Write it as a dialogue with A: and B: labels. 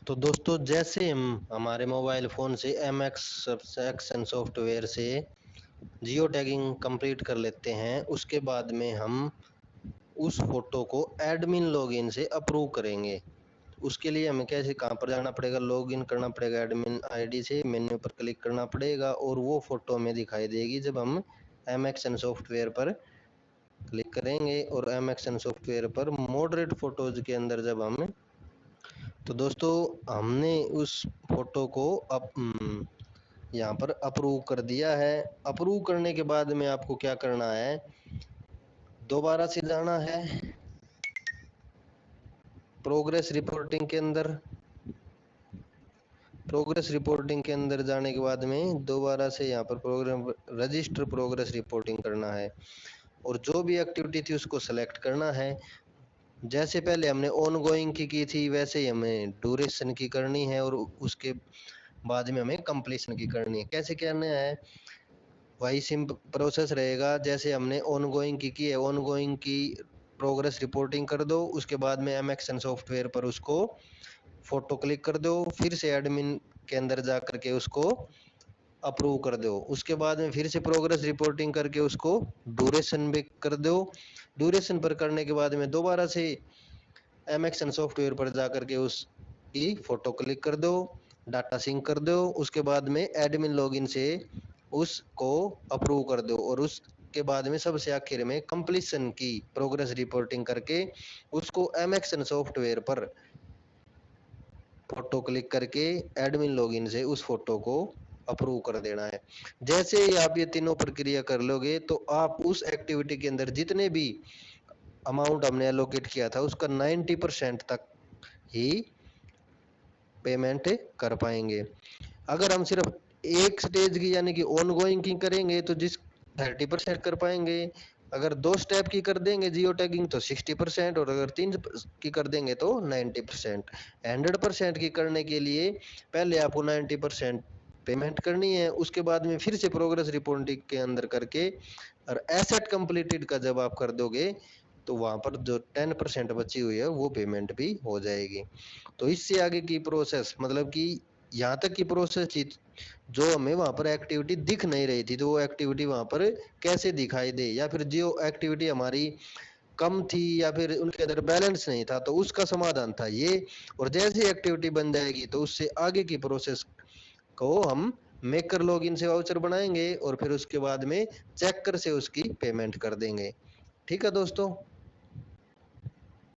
A: तो दोस्तों जैसे हम हमारे मोबाइल फ़ोन से MX एक्शन सॉफ्टवेयर से जियो टैगिंग कंप्लीट कर लेते हैं, उसके बाद में हम उस फोटो को एडमिन लॉगिन से अप्रूव करेंगे। उसके लिए हमें कैसे कहाँ पर जाना पड़ेगा, लॉगिन करना पड़ेगा एडमिन आईडी से, मेन्यू पर क्लिक करना पड़ेगा और वो फोटो हमें दिखाई देगी जब हम MXN सॉफ्टवेयर पर क्लिक करेंगे। और MXN सॉफ्टवेयर पर मॉडरेट फोटोज के अंदर जब हम तो दोस्तों हमने उस फोटो को यहाँ पर अप्रूव कर दिया है। अप्रूव करने के बाद में आपको क्या करना है, दोबारा से जाना है प्रोग्रेस रिपोर्टिंग के अंदर। प्रोग्रेस रिपोर्टिंग के अंदर जाने के बाद में दोबारा से यहाँ पर प्रोग्राम रजिस्टर प्रोग्रेस रिपोर्टिंग करना है और जो भी एक्टिविटी थी उसको सेलेक्ट करना है। जैसे पहले हमने ऑन गोइंग की थी वैसे ही हमें ड्यूरेशन की करनी है और उसके बाद में हमें कंप्लीशन की करनी है। कैसे करना है, वही सिंपल प्रोसेस रहेगा जैसे हमने ऑन गोइंग की है। ऑन गोइंग की प्रोग्रेस रिपोर्टिंग कर दो, उसके बाद में MXN सॉफ्टवेयर पर उसको फोटो क्लिक कर दो, फिर से एडमिन के अंदर जा करके उसको अप्रूव कर दो। उसके बाद में फिर से प्रोग्रेस रिपोर्टिंग करके उसको ड्यूरेशन भी कर दो। ड्यूरेशन पर करने के बाद में दोबारा से MXN सॉफ्टवेयर पर जा करके उसकी फोटो क्लिक कर दो, डाटा सिंक कर दो। उसके बाद में एडमिन लॉगिन से उसको अप्रूव कर दो और उसके बाद में सबसे आखिर में कंप्लीशन की प्रोग्रेस रिपोर्टिंग करके उसको MXN सॉफ्टवेयर पर फोटो क्लिक करके एडमिन लॉगिन से उस फोटो को अप्रूव कर देना है। जैसे ही आप ये तीनों प्रक्रिया कर लोगे तो आप उस एक्टिविटी के अंदर जितने भी अमाउंट हमने एलोकेट किया था उसका 90% तक ही पेमेंट कर पाएंगे। अगर हम सिर्फ एक स्टेज की यानी कि ऑन गोइंग की करेंगे तो जिस 30% कर पाएंगे। अगर 2 स्टेप की कर देंगे जियो टैगिंग तो 60% और अगर 3 की कर देंगे तो 90%। 100% की करने के लिए पहले आपको 90% पेमेंट करनी है, उसके बाद में फिर से प्रोग्रेस रिपोर्टिंग के अंदर करके और एसेट कंप्लीटेड का जब आप कर दोगे तो वहां पर जो 10% बची हुई है वो पेमेंट भी हो जाएगी। तो इससे आगे की प्रोसेस मतलब कि यहाँ तक की प्रोसेस थी जो हमें वहां पर एक्टिविटी दिख नहीं रही थी, तो वो एक्टिविटी वहां पर कैसे दिखाई दे, या फिर जो एक्टिविटी हमारी कम थी या फिर उनके अंदर बैलेंस नहीं था तो उसका समाधान था ये। और जैसे एक्टिविटी बन जाएगी तो उससे आगे की प्रोसेस को हम मेकर लॉगिन से वाउचर बनाएंगे और फिर उसके बाद में चेकर से उसकी पेमेंट कर देंगे। ठीक है दोस्तों।